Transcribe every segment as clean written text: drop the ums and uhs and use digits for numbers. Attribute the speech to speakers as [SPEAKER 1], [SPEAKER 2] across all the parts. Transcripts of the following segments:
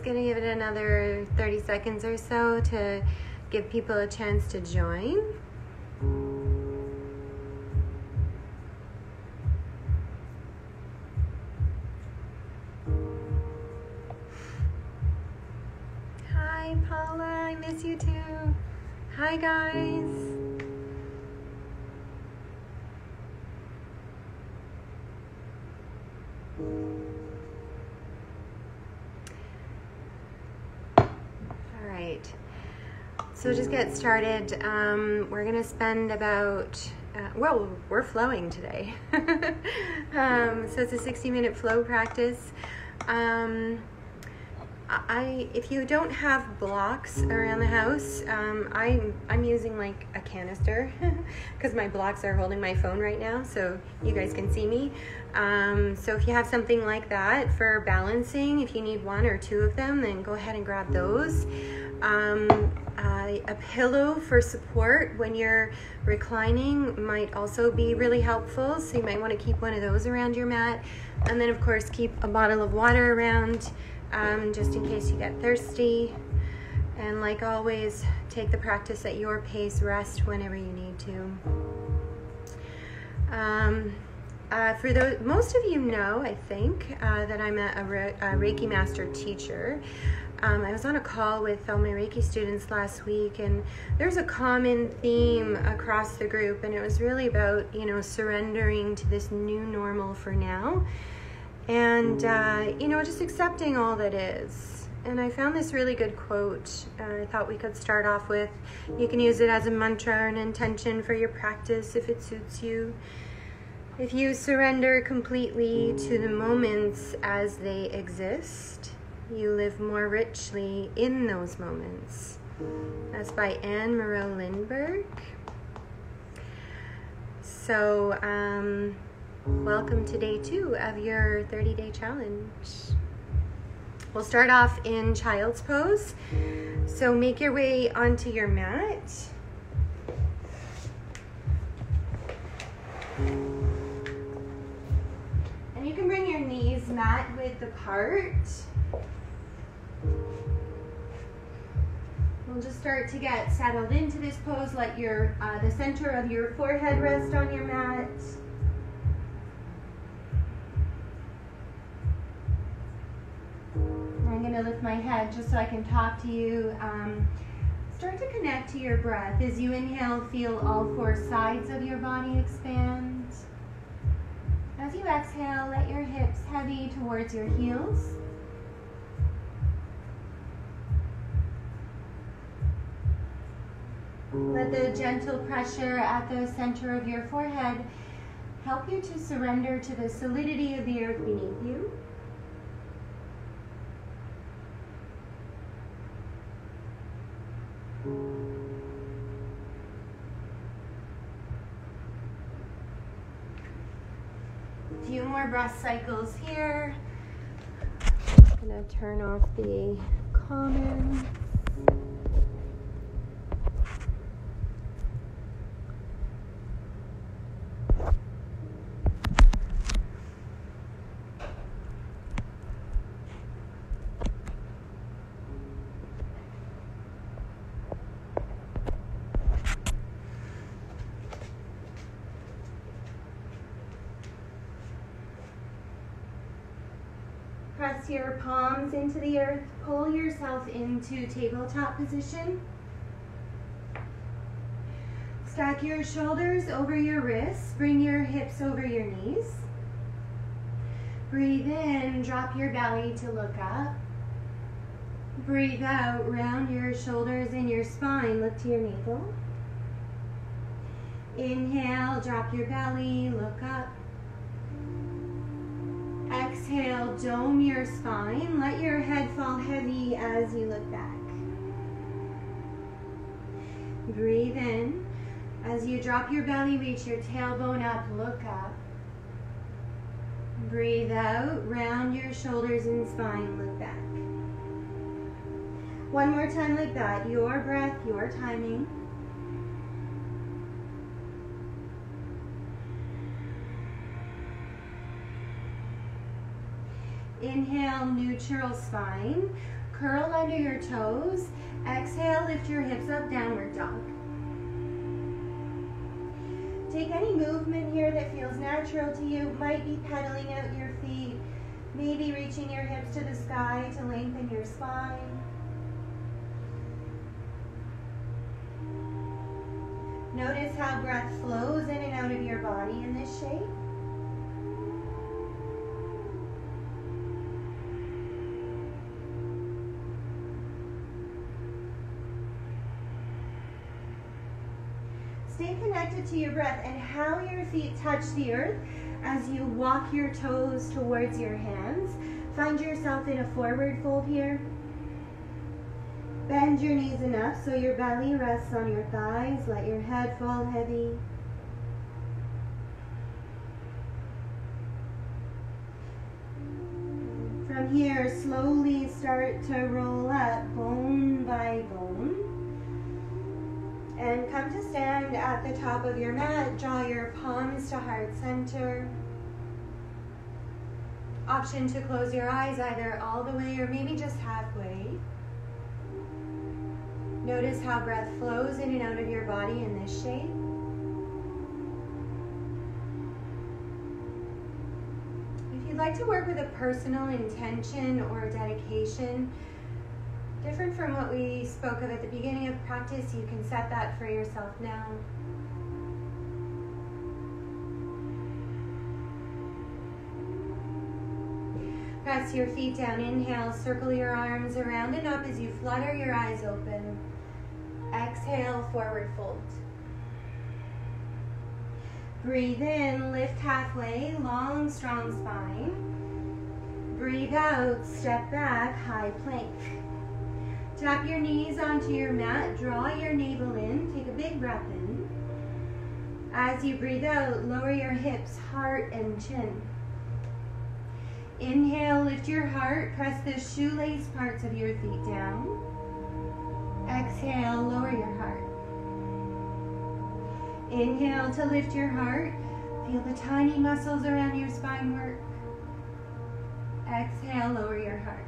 [SPEAKER 1] Gonna give it another 30 seconds or so to give people a chance to join. Hi Paula, I miss you too. Hi guys. So just get started. We're gonna spend about, well, we're flowing today. So it's a 60-minute flow practice. If you don't have blocks around the house, I'm using like a canister because my blocks are holding my phone right now, so you guys can see me. So if you have something like that for balancing, if you need one or two of them, then go ahead and grab those. A pillow for support when you're reclining might also be really helpful, so you might want to keep one of those around your mat. And then of course keep a bottle of water around just in case you get thirsty. And like always, take the practice at your pace, rest whenever you need to. For those, most of you know, I think, that I'm a Reiki Master teacher. I was on a call with all my Reiki students last week, and there's a common theme across the group, and it was really about, surrendering to this new normal for now, and, just accepting all that is. And I found this really good quote I thought we could start off with. You can use it as a mantra or an intention for your practice if it suits you. If you surrender completely to the moments as they exist, you live more richly in those moments. That's by Anne Moreau Lindbergh. So, welcome to day 2 of your 30-day challenge. We'll start off in child's pose. So make your way onto your mat. And you can bring your knees mat width apart. We'll just start to get settled into this pose. Let the center of your forehead rest on your mat. I'm going to lift my head just so I can talk to you. Start to connect to your breath. As you inhale, feel all 4 sides of your body expand. As you exhale, let your hips heavy towards your heels. Let the gentle pressure at the center of your forehead help you to surrender to the solidity of the earth beneath you. A few more breath cycles here. I'm going to turn off the comments. Press your palms into the earth. Pull yourself into tabletop position. Stack your shoulders over your wrists. Bring your hips over your knees. Breathe in, drop your belly to look up. Breathe out, round your shoulders and your spine, look to your navel. Inhale, drop your belly, look up. Exhale, dome your spine. Let your head fall heavy as you look back. Breathe in. As you drop your belly, reach your tailbone up, look up. Breathe out, round your shoulders and spine, look back. One more time like that. Your breath, your timing. Inhale, neutral spine. Curl under your toes. Exhale, lift your hips up, downward dog. Take any movement here that feels natural to you. Might be pedaling out your feet. Maybe reaching your hips to the sky to lengthen your spine. Notice how breath flows in and out of your body in this shape. Stay connected to your breath and how your feet touch the earth as you walk your toes towards your hands. Find yourself in a forward fold here. Bend your knees enough so your belly rests on your thighs. Let your head fall heavy. From here, slowly start to roll up bone by bone. And come to stand at the top of your mat. Draw your palms to heart center. Option to close your eyes either all the way or maybe just halfway. Notice how breath flows in and out of your body in this shape. If you'd like to work with a personal intention or dedication, different from what we spoke of at the beginning of practice, you can set that for yourself now. Press your feet down. Inhale, circle your arms around and up as you flutter your eyes open. Exhale, forward fold. Breathe in, lift halfway, long, strong spine. Breathe out, step back, high plank. Tap your knees onto your mat, draw your navel in, take a big breath in. As you breathe out, lower your hips, heart, and chin. Inhale, lift your heart, press the shoelace parts of your feet down. Exhale, lower your heart. Inhale to lift your heart, feel the tiny muscles around your spine work. Exhale, lower your heart.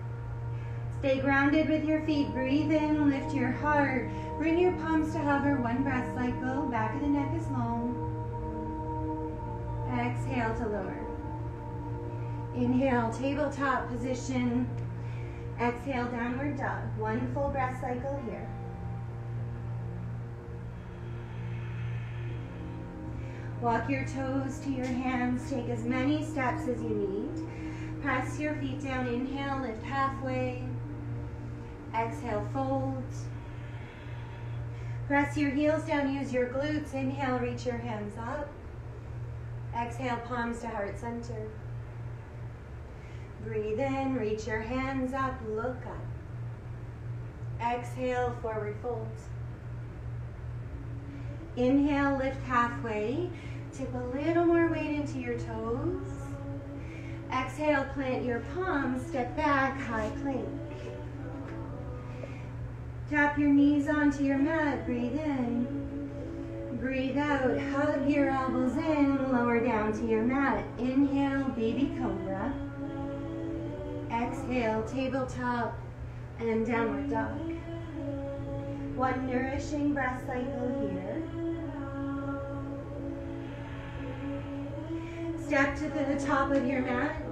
[SPEAKER 1] Stay grounded with your feet. Breathe in, lift your heart. Bring your palms to hover, one breath cycle. Back of the neck is long. Exhale to lower. Inhale, tabletop position. Exhale, downward dog. One full breath cycle here. Walk your toes to your hands. Take as many steps as you need. Press your feet down. Inhale, lift halfway. Exhale, fold. Press your heels down, use your glutes. Inhale, reach your hands up. Exhale, palms to heart center. Breathe in, reach your hands up, look up. Exhale, forward fold. Inhale, lift halfway. Tip a little more weight into your toes. Exhale, plant your palms, step back, high plank. Tap your knees onto your mat, breathe in. Breathe out, hug your elbows in, lower down to your mat. Inhale, baby cobra. Exhale, tabletop and downward dog. One nourishing breath cycle here. Step to the top of your mat.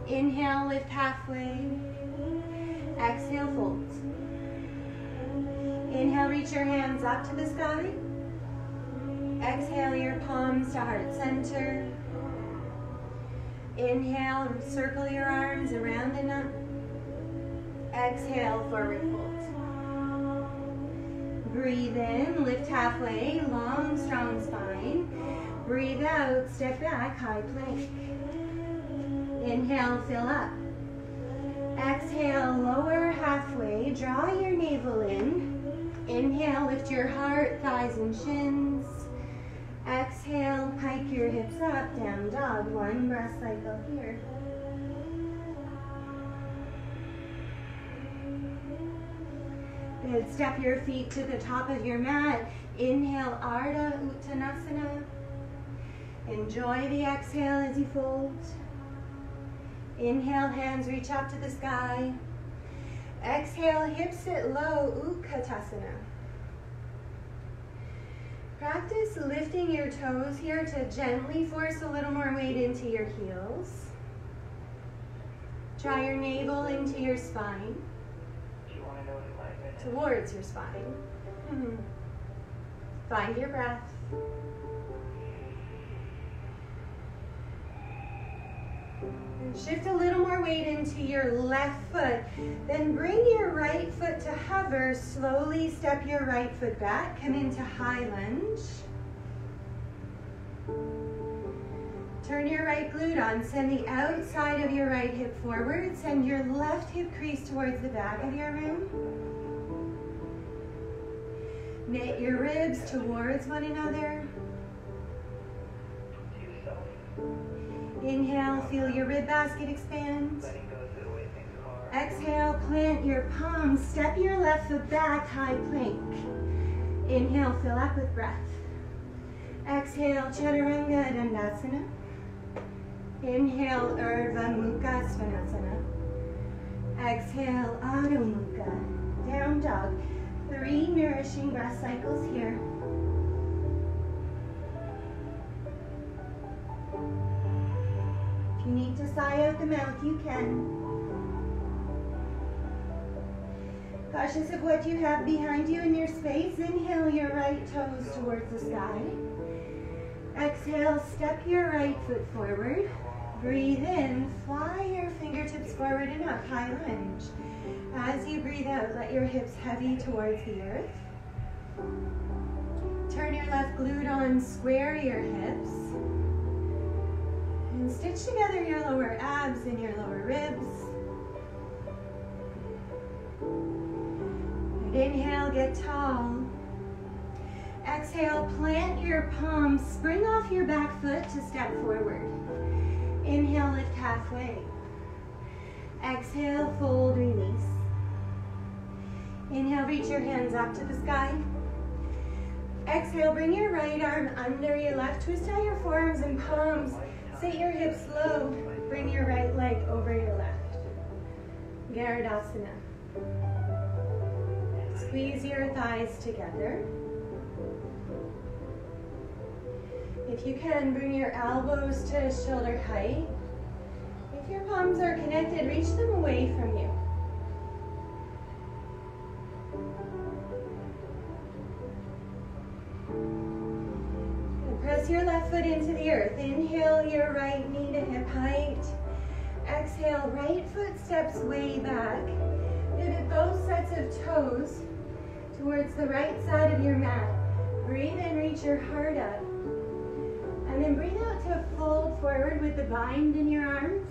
[SPEAKER 1] Inhale, lift halfway. Exhale, fold. Inhale, reach your hands up to the sky. Exhale, your palms to heart center. Inhale, circle your arms around and up. Exhale, forward fold. Breathe in, lift halfway, long, strong spine. Breathe out, step back, high plank. Inhale, fill up. Exhale, lower halfway, draw your navel in. Inhale, lift your heart, thighs and shins. Exhale, pike your hips up, down dog. One breath cycle here. Good. Step your feet to the top of your mat. Inhale, Ardha Uttanasana. Enjoy the exhale as you fold. Inhale, hands reach up to the sky. Exhale, hips sit low, Utkatasana. Practice lifting your toes here to gently force a little more weight into your heels. Draw your navel into your spine. Towards your spine. Find your breath. And shift a little more weight into your left foot. Then bring your right foot to hover. Slowly step your right foot back. Come into high lunge. Turn your right glute on. Send the outside of your right hip forward. Send your left hip crease towards the back of your room. Knit your ribs towards one another. Inhale, feel your rib basket expand. Exhale, plant your palms. Step your left foot back, high plank. Inhale, fill up with breath. Exhale, Chaturanga Dandasana. Inhale, Urdhva Mukha Svanasana. Exhale, Adho Mukha. Down dog. 3 nourishing breath cycles here. If you need to sigh out the mouth, you can. Cautious of what you have behind you in your space, inhale your right toes towards the sky. Exhale, step your right foot forward. Breathe in, fly your fingertips forward and up, high lunge. As you breathe out, let your hips heavy towards the earth. Turn your left glute on, square your hips. And stitch together your lower abs and your lower ribs. And inhale, get tall. Exhale, plant your palms, spring off your back foot to step forward. Inhale, lift halfway. Exhale, fold, release. Inhale, reach your hands up to the sky. Exhale, bring your right arm under your left. Twist out your forearms and palms. Sit your hips low. Bring your right leg over your left. Garudasana. Squeeze your thighs together. If you can, bring your elbows to shoulder height. If your palms are connected, reach them away from you. And press your left foot into the earth. Inhale your right knee to hip height. Exhale, right foot steps way back. Pivot both sets of toes towards the right side of your mat. Breathe in, reach your heart up. And then breathe out to fold forward with the bind in your arms.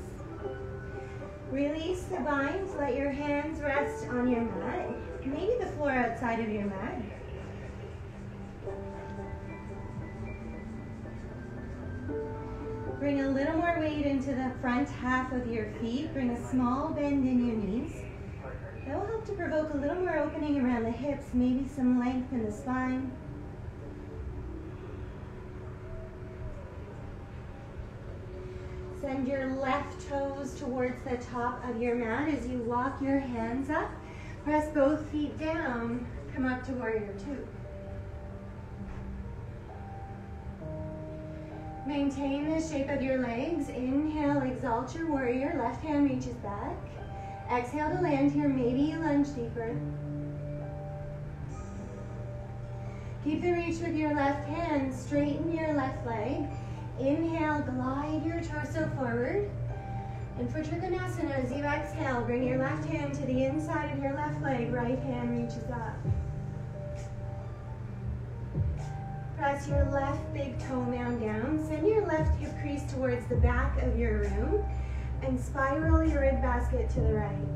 [SPEAKER 1] Release the binds, let your hands rest on your mat, maybe the floor outside of your mat. Bring a little more weight into the front half of your feet. Bring a small bend in your knees. That will help to provoke a little more opening around the hips, maybe some length in the spine. Send your left toes towards the top of your mat as you walk your hands up. Press both feet down. Come up to warrior two. Maintain the shape of your legs. Inhale, exalt your warrior. Left hand reaches back. Exhale to land here. Maybe you lunge deeper. Keep the reach with your left hand. Straighten your left leg. Inhale, glide your torso forward. And for Trikonasana, as you exhale, bring your left hand to the inside of your left leg, right hand reaches up. Press your left big toe mound down. Send your left hip crease towards the back of your room and spiral your rib basket to the right.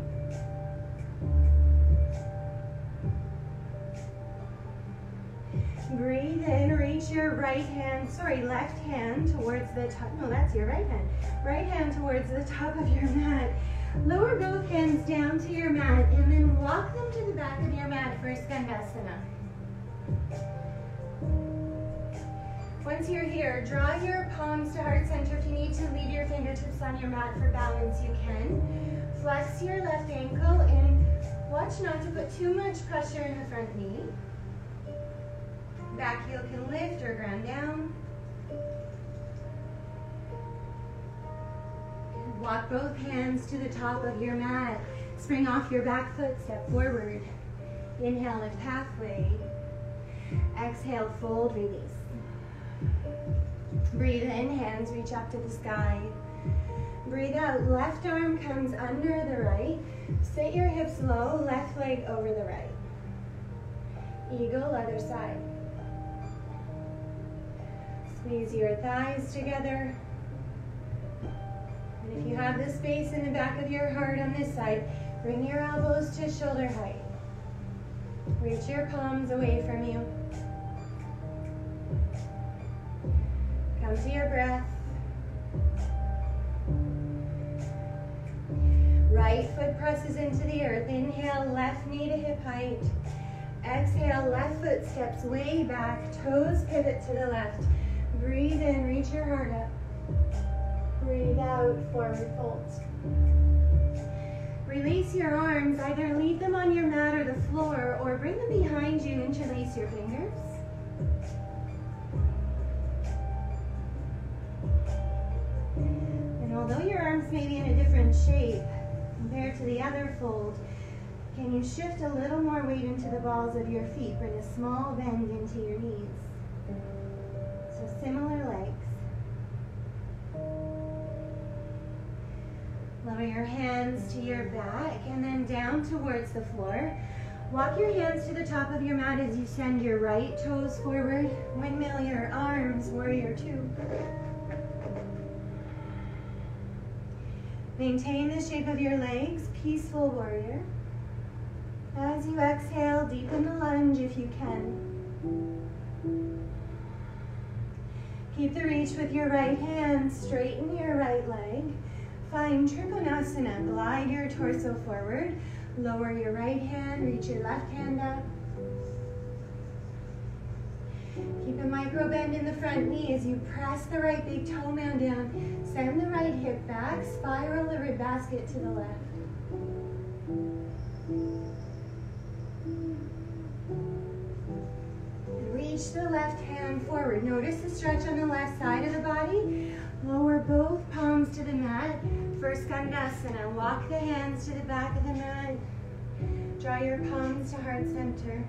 [SPEAKER 1] Breathe in, reach your left hand towards the top. No, that's your right hand. Right hand towards the top of your mat. Lower both hands down to your mat and then walk them to the back of your mat for Skandasana. Once you're here, draw your palms to heart center. If you need to leave your fingertips on your mat for balance, you can. Flex your left ankle and watch not to put too much pressure in the front knee. Back heel can lift or ground down. Walk both hands to the top of your mat. Spring off your back foot, step forward. Inhale, lift halfway. Exhale, fold, release. Breathe in, hands reach up to the sky. Breathe out, left arm comes under the right. Sit your hips low, left leg over the right. Eagle, other side. Squeeze your thighs together. And if you have the space in the back of your heart on this side, bring your elbows to shoulder height. Reach your palms away from you. Come to your breath. Right foot presses into the earth. Inhale, left knee to hip height. Exhale, left foot steps way back. Toes pivot to the left. Breathe in, reach your heart up. Breathe out, forward fold. Release your arms. Either leave them on your mat or the floor, or bring them behind you, interlace your fingers. Although your arms may be in a different shape compared to the other fold, can you shift a little more weight into the balls of your feet? Bring a small bend into your knees. So similar legs. Lower your hands to your back and then down towards the floor. Walk your hands to the top of your mat as you send your right toes forward. Windmill your arms, warrior two. Maintain the shape of your legs, peaceful warrior. As you exhale, deepen the lunge if you can. Keep the reach with your right hand, straighten your right leg. Find Trikonasana, glide your torso forward. Lower your right hand, reach your left hand up. Keep a micro bend in the front knee as you press the right big toe mound down. Send the right hip back, spiral the rib basket to the left. Reach the left hand forward. Notice the stretch on the left side of the body. Lower both palms to the mat for Skandasana. Walk the hands to the back of the mat. Draw your palms to heart center.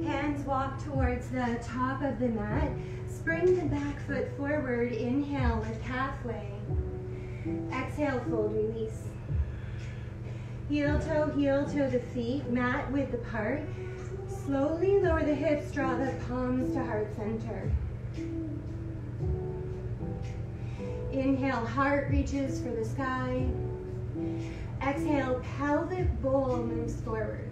[SPEAKER 1] Hands walk towards the top of the mat. Spring the back foot forward. Inhale, lift halfway. Exhale, fold, release. Heel toe the feet, mat width apart. Slowly lower the hips, draw the palms to heart center. Inhale, heart reaches for the sky. Exhale, pelvic bowl moves forward.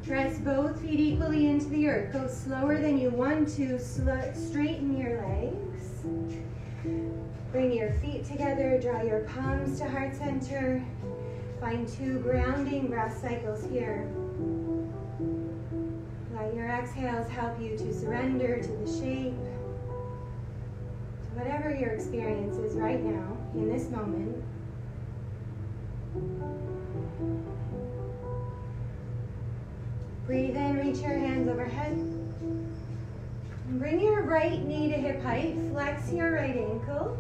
[SPEAKER 1] Press both feet equally into the earth. Go slower than you want to. Straighten your legs. Bring your feet together. Draw your palms to heart center. Find 2 grounding breath cycles here. Let your exhales help you to surrender to the shape, to whatever your experience is right now, in this moment. Breathe in, reach your hands overhead. And bring your right knee to hip height. Flex your right ankle.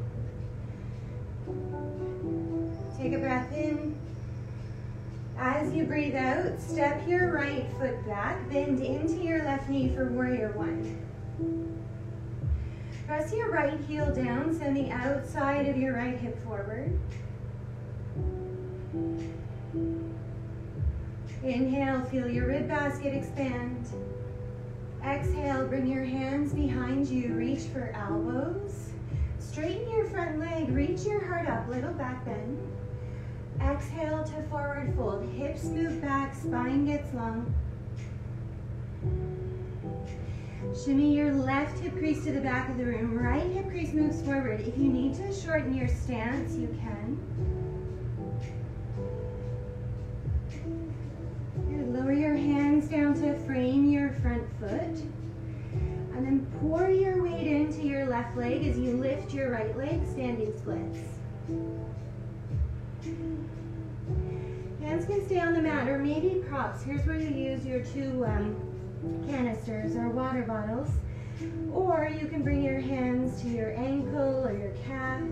[SPEAKER 1] Take a breath in. As you breathe out, step your right foot back, bend into your left knee for warrior one. Press your right heel down, send the outside of your right hip forward. Inhale, feel your rib basket expand. Exhale, bring your hands behind you, reach for elbows. Straighten your front leg, reach your heart up, little back bend. Exhale to forward fold, hips move back, spine gets long. Shimmy your left hip crease to the back of the room, right hip crease moves forward. If you need to shorten your stance, you can. Lower your hands down to frame your front foot. And then pour your weight into your left leg as you lift your right leg, standing splits. Hands can stay on the mat or maybe props. Here's where you use your two canisters or water bottles. Or you can bring your hands to your ankle or your calf.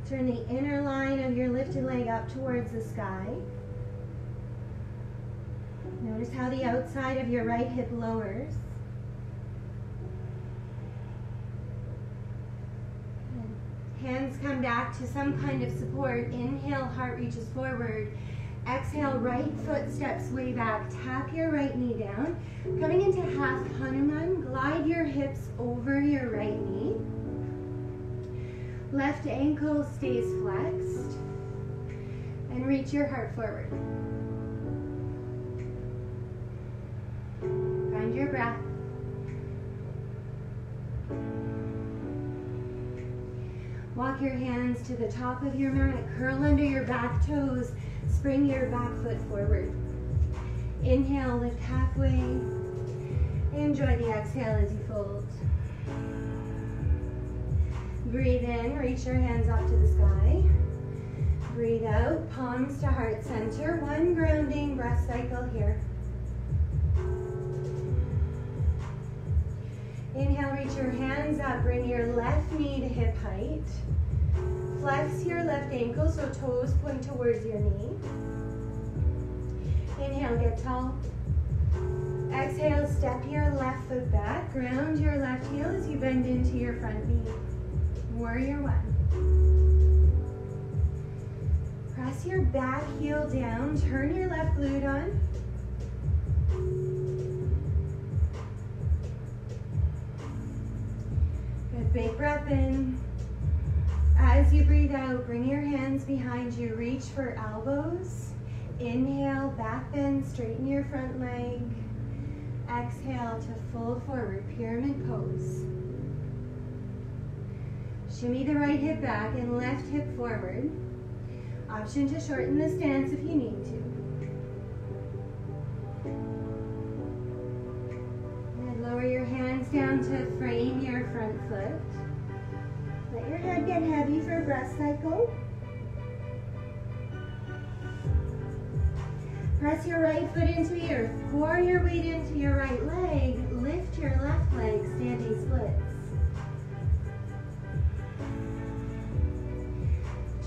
[SPEAKER 1] Turn the inner line of your lifted leg up towards the sky. Notice how the outside of your right hip lowers. Hands come back to some kind of support. Inhale, heart reaches forward. Exhale, right foot steps way back. Tap your right knee down. Coming into half Hanuman, glide your hips over your right knee. Left ankle stays flexed. And reach your heart forward. Find your breath. Walk your hands to the top of your mat. Curl under your back toes. Spring your back foot forward. Inhale, lift halfway. Enjoy the exhale as you fold. Breathe in, reach your hands up to the sky. Breathe out, palms to heart center. One grounding breath cycle here. Inhale, reach your hands up. Bring your left knee to hip height. Flex your left ankle so toes point towards your knee. Inhale, get tall. Exhale, step your left foot back. Ground your left heel as you bend into your front knee. Warrior one. Press your back heel down. Turn your left glute on. Good, big breath in. As you breathe out, bring your hands behind you. Reach for elbows. Inhale, back bend, straighten your front leg. Exhale to fold forward, pyramid pose. Shimmy the right hip back and left hip forward. Option to shorten the stance if you need to. And lower your hands down to frame your front foot. Let your head get heavy for a breath cycle. Press your right foot into the earth. Pour your weight into your right leg. Lift your left leg, standing splits.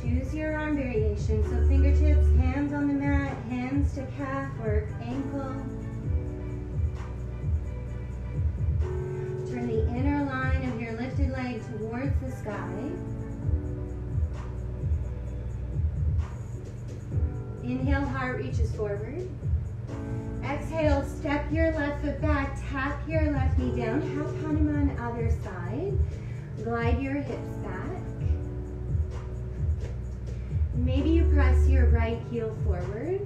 [SPEAKER 1] Choose your arm variation. So fingertips, hands on the mat, hands to calf or ankle. Turn the inner line of your lifted leg towards the sky. Inhale, heart reaches forward. Exhale, step your left foot back, tap your left knee down, half Hanuman, other side. Glide your hips back. Maybe you press your right heel forward.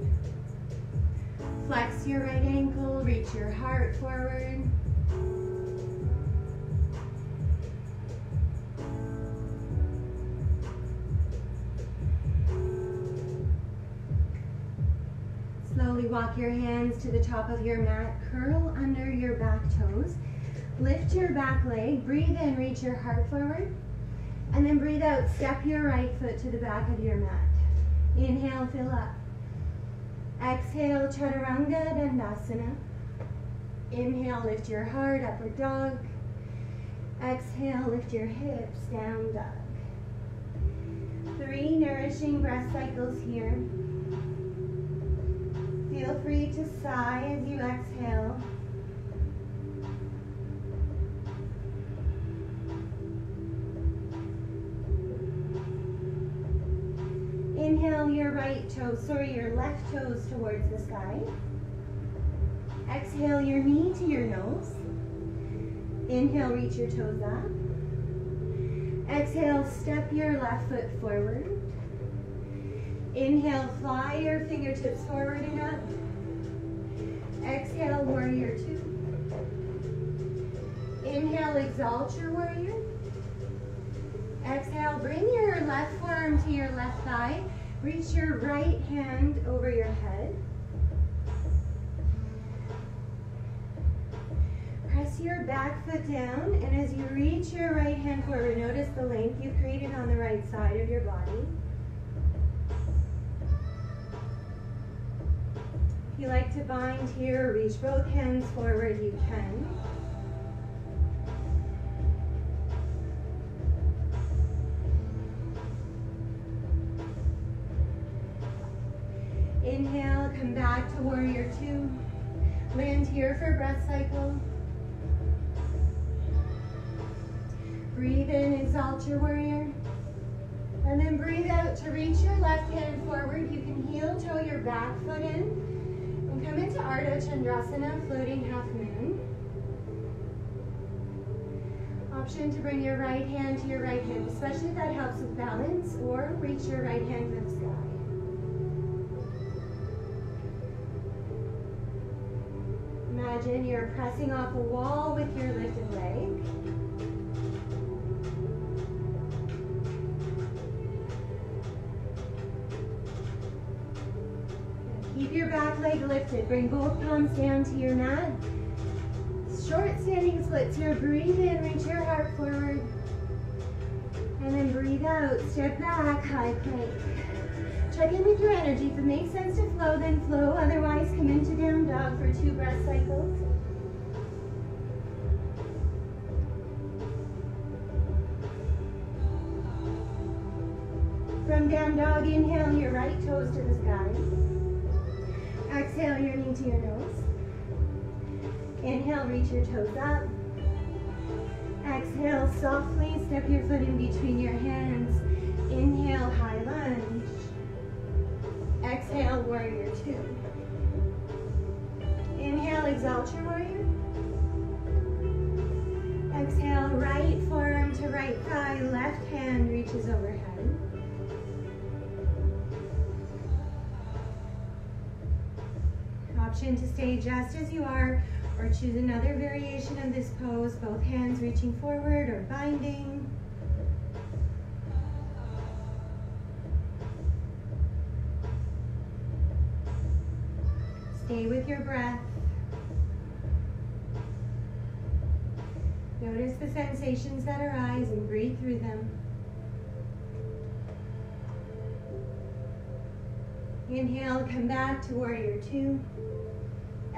[SPEAKER 1] Flex your right ankle, reach your heart forward. Slowly walk your hands to the top of your mat, curl under your back toes. Lift your back leg, breathe in, reach your heart forward. And then breathe out, step your right foot to the back of your mat. Inhale, fill up. Exhale, Chaturanga Dandasana. Inhale, lift your heart, upward dog. Exhale, lift your hips, down dog. 3 nourishing breath cycles here. Feel free to sigh as you exhale. Inhale your right toes, or your left toes towards the sky. Exhale your knee to your nose. Inhale, reach your toes up. Exhale, step your left foot forward. Inhale, fly your fingertips forward and up. Exhale, warrior 2. Inhale, exalt your warrior. Exhale, bring your left forearm to your left thigh. Reach your right hand over your head. Press your back foot down, and as you reach your right hand forward, notice the length you've created on the right side of your body. If you like to bind here, reach both hands forward, you can. Inhale, come back to warrior 2. Land here for breath cycle. Breathe in, exalt your warrior. And then breathe out to reach your left hand forward. You can heel toe your back foot in and come into Ardha Chandrasana, floating half moon. Option to bring your right hand to your right hip, especially if that helps with balance, or reach your right hand for the sky. Imagine you're pressing off a wall with your lifted leg. Keep your back leg lifted. Bring both palms down to your mat. Short standing splits here. Breathe in, reach your heart forward. And then breathe out, step back, high plank. Check in with your energy. If it makes sense to flow, then flow. Otherwise, come into down dog for 2 breath cycles. From down dog, inhale your right toes to the sky. Exhale your knee to your nose. Inhale, reach your toes up. Exhale, softly step your foot in between your hands. Inhale, high lunge. Exhale, warrior 2. Inhale, exalt your warrior. Exhale, right forearm to right thigh, left hand reaches overhead. Option to stay just as you are, or choose another variation of this pose, both hands reaching forward or binding. Stay with your breath. Notice the sensations that arise and breathe through them. Inhale, come back to warrior 2.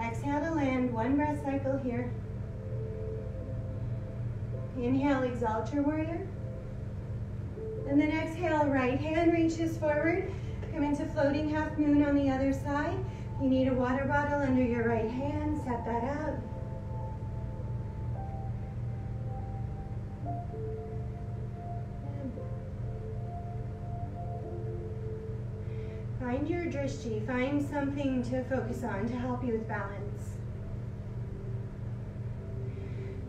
[SPEAKER 1] Exhale to land, 1 breath cycle here. Inhale, exalt your warrior. And then exhale, right hand reaches forward. Come into floating half moon on the other side. You need a water bottle under your right hand, set that up. Find your drishti, find something to focus on to help you with balance.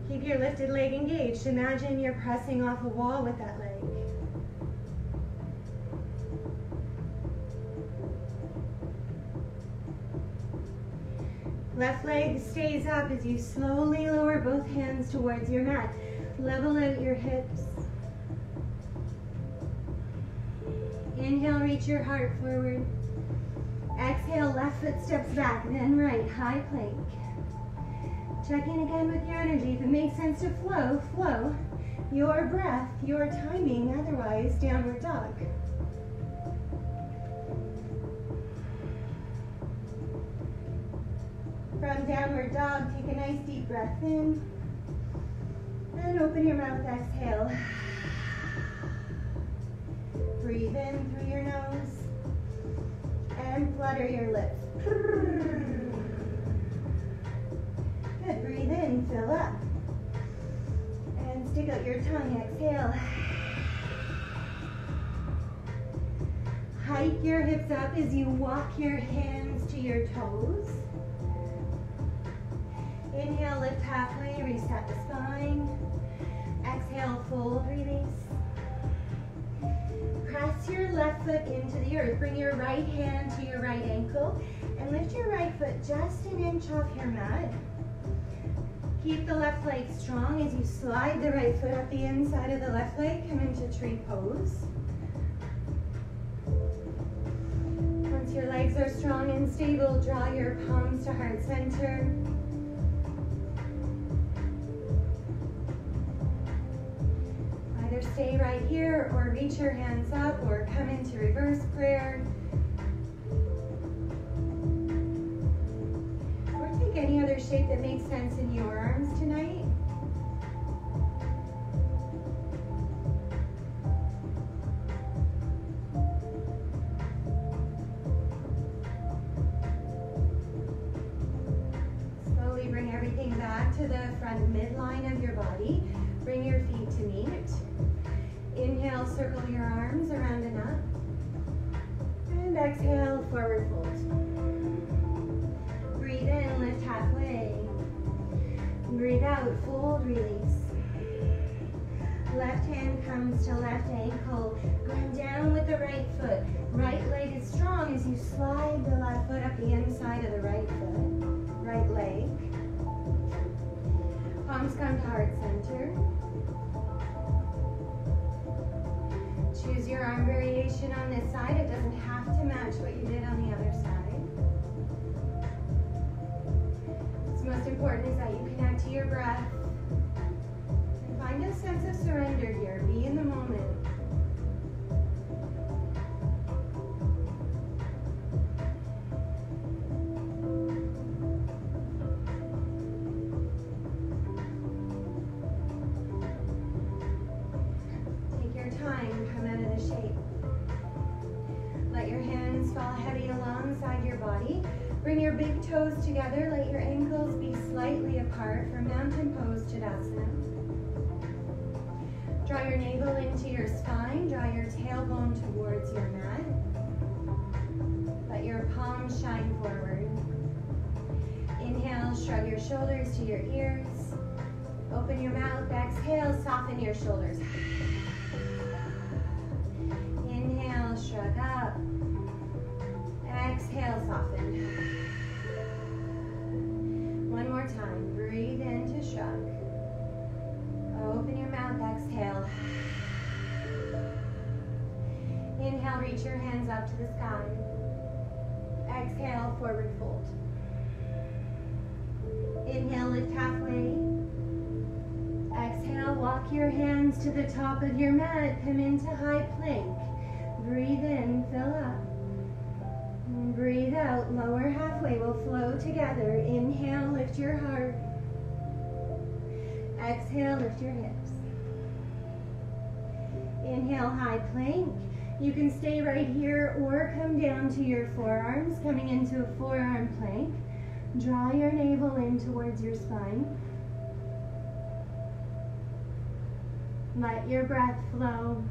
[SPEAKER 1] Keep your lifted leg engaged. Imagine you're pressing off a wall with that leg. Left leg stays up as you slowly lower both hands towards your mat. Level out your hips. Inhale, reach your heart forward. Exhale, left foot steps back, then right, high plank. Check in again with your energy. If it makes sense to flow, flow. Your breath, your timing, otherwise, downward dog. From downward dog, take a nice deep breath in. And open your mouth, exhale. Breathe in through your nose and flutter your lips. Good, breathe in, fill up. And stick out your tongue, exhale. Hike your hips up as you walk your hands to your toes. Inhale, lift halfway, reset the spine. Exhale, fold, release. Press your left foot into the earth. Bring your right hand to your right ankle and lift your right foot just an inch off your mat. Keep the left leg strong as you slide the right foot up the inside of the left leg. Come into tree pose. Once your legs are strong and stable, draw your palms to heart center. Either stay right here or reach your hands up or come into reverse prayer. Or take any other shape that makes sense in your arms tonight. Slowly bring everything back to the front midline of your body. Bring your feet to meet. Inhale, circle your arms around and up. And exhale, forward fold. Breathe in, lift halfway. Breathe out, fold, release. Left hand comes to left ankle. Going down with the right foot. Right leg is strong as you slide the left foot up the inside of the right foot. Right leg. Palms come to heart center. Choose your arm variation on this side. It doesn't have to match what you did on the other side. What's most important is that you connect to your breath and find a sense of surrender here. Be in the moment. Bring your big toes together, let your ankles be slightly apart for mountain pose Tadasana. Draw your navel into your spine, draw your tailbone towards your mat. Let your palms shine forward. Inhale, shrug your shoulders to your ears. Open your mouth, exhale, soften your shoulders. Inhale, shrug up. Exhale, soften. One more time. Breathe in to shrug. Open your mouth, exhale. Inhale, reach your hands up to the sky. Exhale, forward fold. Inhale, lift halfway. Exhale, walk your hands to the top of your mat. Come into high plank. Breathe in, fill up. Breathe out, lower halfway will flow together. Inhale, lift your heart. Exhale, lift your hips. Inhale, high plank. You can stay right here or come down to your forearms, coming into a forearm plank. Draw your navel in towards your spine. Let your breath flow.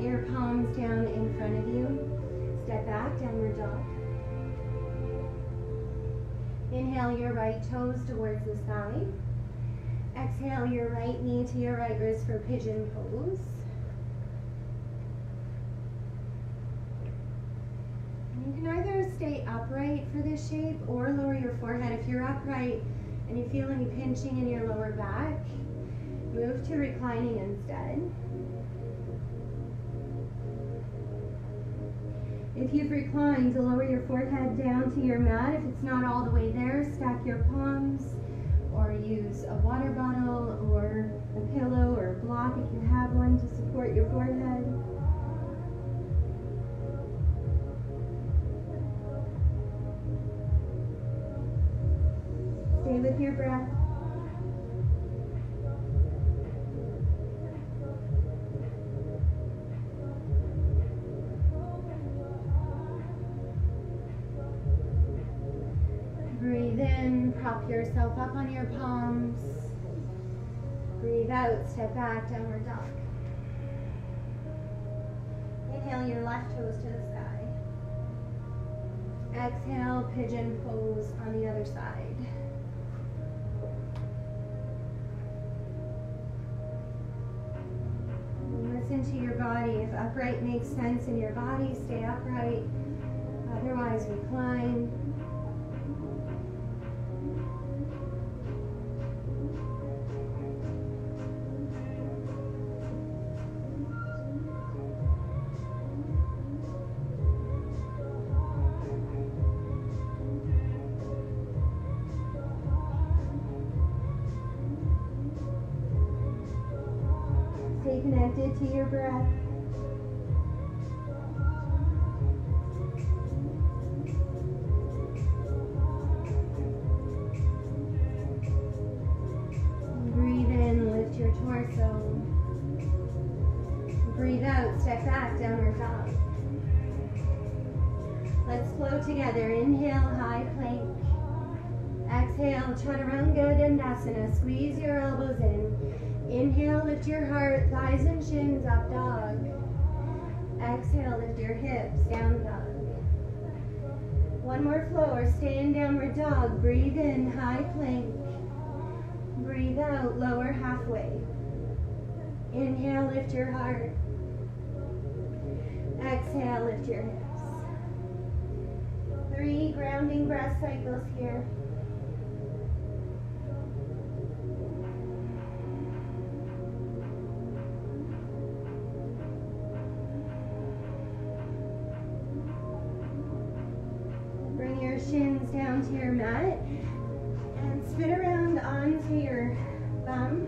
[SPEAKER 1] plant your palms down in front of you. Step back, downward dog. Inhale your right toes towards the sky. Exhale your right knee to your right wrist for pigeon pose. You can either stay upright for this shape or lower your forehead. If you're upright and you feel any pinching in your lower back, move to reclining instead. If you've reclined, to lower your forehead down to your mat. If it's not all the way there, stack your palms or use a water bottle or a pillow or a block if you have one to support your forehead. Stay with your breath. Breathe in, prop yourself up on your palms. Breathe out, step back, downward dog. Inhale your left toes to the sky. Exhale, pigeon pose on the other side. Listen to your body. If upright makes sense in your body, stay upright. Otherwise, recline. Stay connected to your breath. Breathe in, lift your torso. Breathe out, step back, downward dog. Let's flow together. Inhale, high plank. Exhale, Chaturanga Dandasana. Squeeze your elbows in. Inhale, lift your heart, thighs and shins, up dog. Exhale, lift your hips, down dog. One more flow, or stay in downward dog. Breathe in, high plank. Breathe out, lower halfway. Inhale, lift your heart. Exhale, lift your hips. 3 grounding breath cycles here. Shins down to your mat and spin around onto your bum.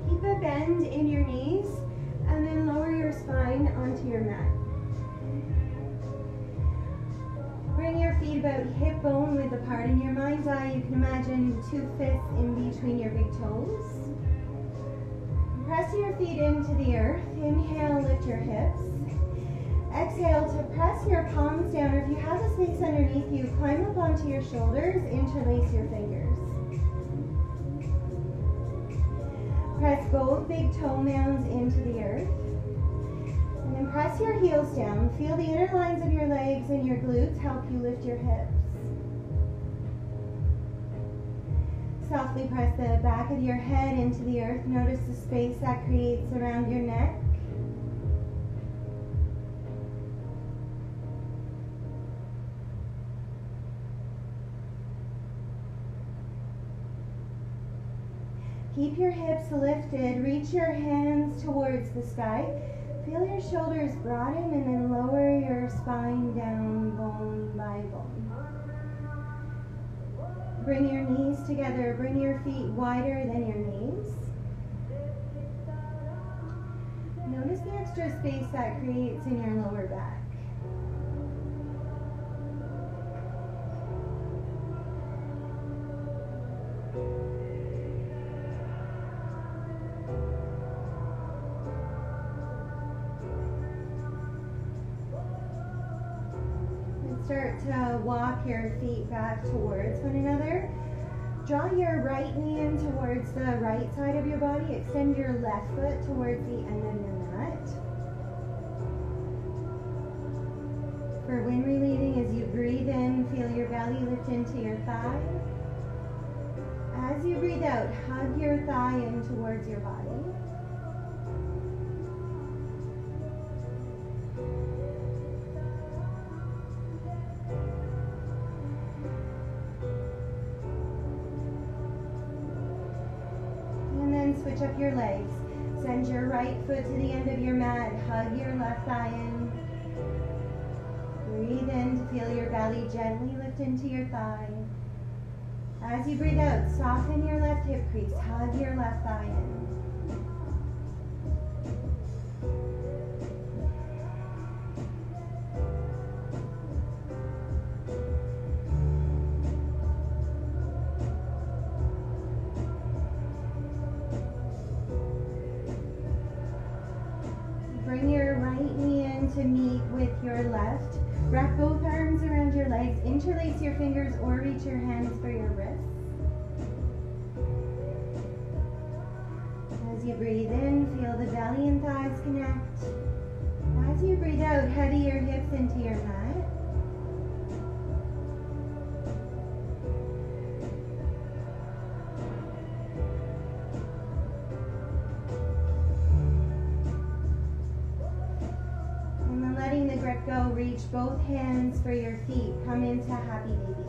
[SPEAKER 1] Keep a bend in your knees and then lower your spine onto your mat. Bring your feet about hip bone width apart. In your mind's eye, you can imagine 2 fists in between your big toes. Press your feet into the earth. Inhale, lift your hips. Exhale to press your palms down, or if you have the space underneath you, climb up onto your shoulders, interlace your fingers. Press both big toe mounds into the earth. And then press your heels down. Feel the inner lines of your legs and your glutes help you lift your hips. Softly press the back of your head into the earth. Notice the space that creates around your neck. Keep your hips lifted, reach your hands towards the sky. Feel your shoulders broaden and then lower your spine down bone by bone. Bring your knees together, bring your feet wider than your knees. Notice the extra space that creates in your lower back. Start to walk your feet back towards one another. Draw your right knee in towards the right side of your body. Extend your left foot towards the end of your mat. mat. For wind relieving, as you breathe in, feel your belly lift into your thigh. As you breathe out, hug your thigh in towards your body. And then switch up your legs. Send your right foot to the end of your mat. Hug your left thigh in. Breathe in to feel your belly gently lift into your thigh. As you breathe out, soften your left hip crease. Hug your left thigh in. Bring your right knee in to meet with your left. Wrap both arms around your legs. Interlace your fingers or reach your hands for your wrists. As you breathe in, feel the belly and thighs connect. As you breathe out, heavy your hips into your mat. Letting the grip go, reach both hands for your feet. Come into happy baby.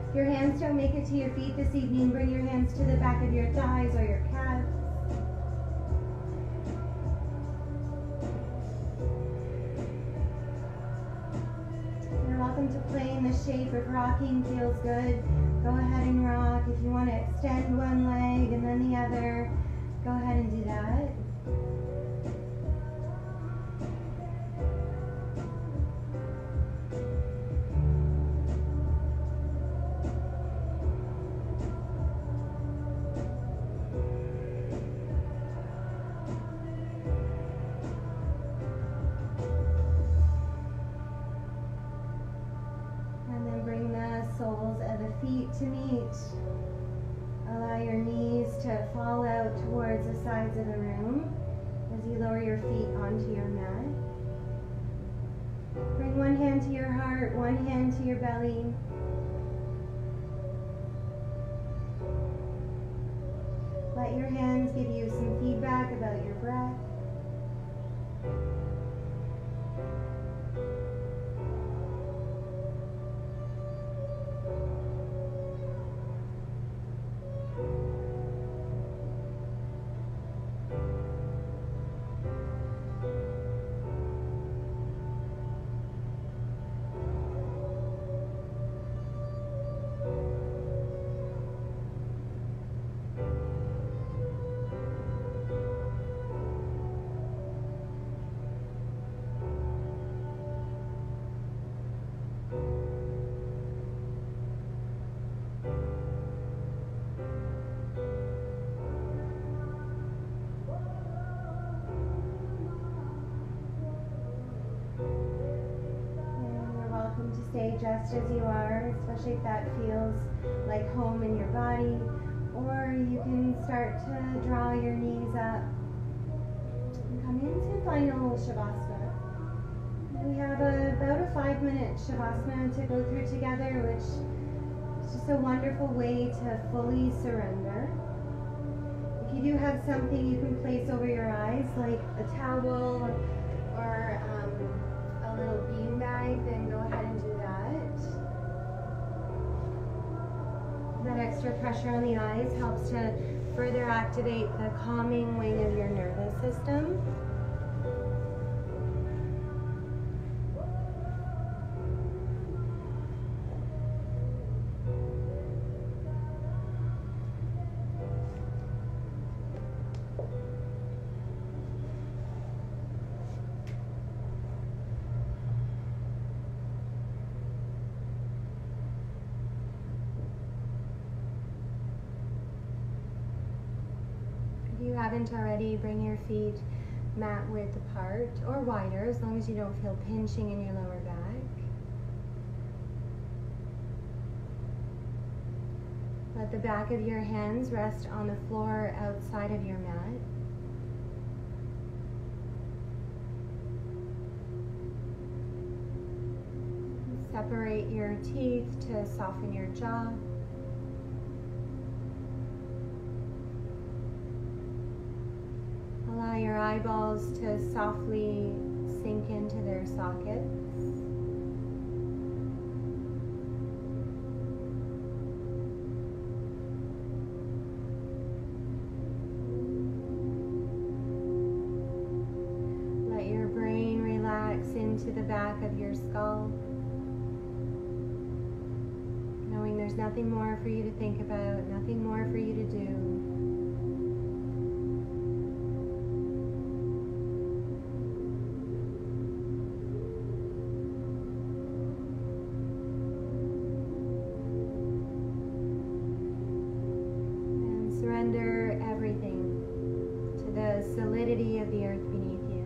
[SPEAKER 1] If your hands don't make it to your feet this evening, bring your hands to the back of your thighs or your calves. You're welcome to play in the shape if rocking feels good. Go ahead and rock. If you want to extend one leg and then the other, go ahead and do that. Soles of the feet to meet. Allow your knees to fall out towards the sides of the room as you lower your feet onto your mat. Bring one hand to your heart, one hand to your belly. Let your hands give you some feedback about your breath. Stay just as you are, especially if that feels like home in your body. Or you can start to draw your knees up and come into final Shavasana. We have about a 5-minute Shavasana to go through together, which is just a wonderful way to fully surrender. If you do have something you can place over your eyes, like a towel or a little bean bag, then go ahead and do that. That extra pressure on the eyes helps to further activate the calming wing of your nervous system. If you haven't already, bring your feet mat width apart or wider, as long as you don't feel pinching in your lower back. Let the back of your hands rest on the floor outside of your mat. Separate your teeth to soften your jaw. Allow your eyeballs to softly sink into their sockets. Let your brain relax into the back of your skull, knowing there's nothing more for you to think about, nothing more for you to do. Surrender everything to the solidity of the earth beneath you.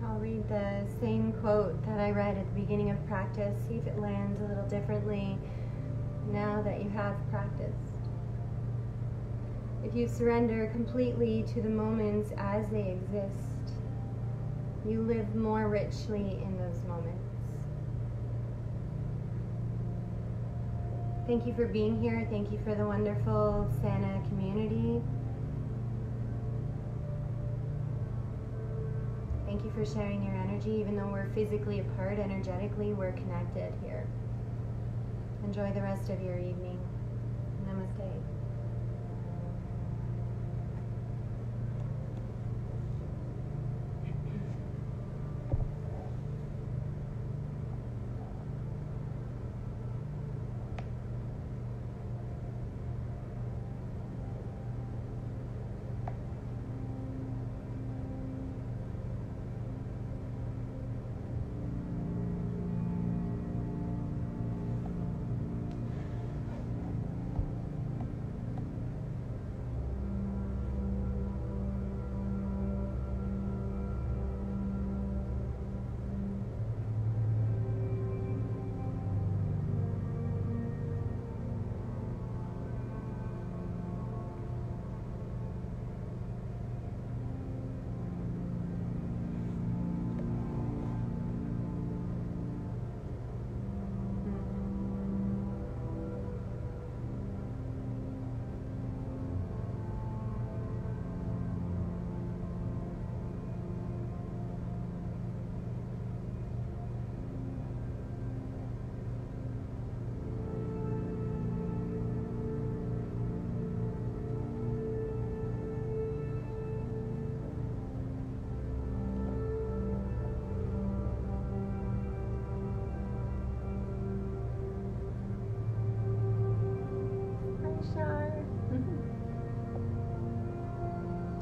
[SPEAKER 1] I'll read the same quote that I read at the beginning of practice, see if it lands a little differently now that you have practiced. If you surrender completely to the moments as they exist, You live more richly in those moments. Thank you for being here. Thank you for the wonderful Santa community. Thank you for sharing your energy. Even though we're physically apart, energetically, we're connected here. Enjoy the rest of your evening. Namaste.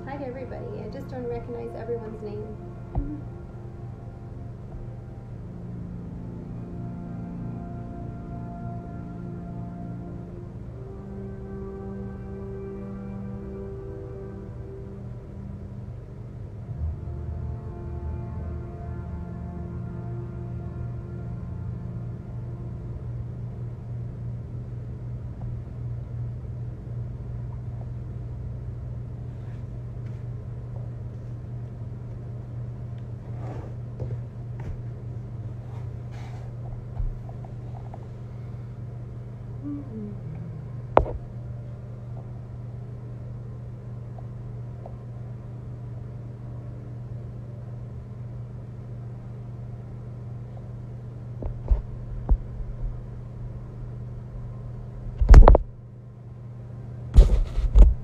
[SPEAKER 1] Hi to everybody. I just don't recognize everyone's name.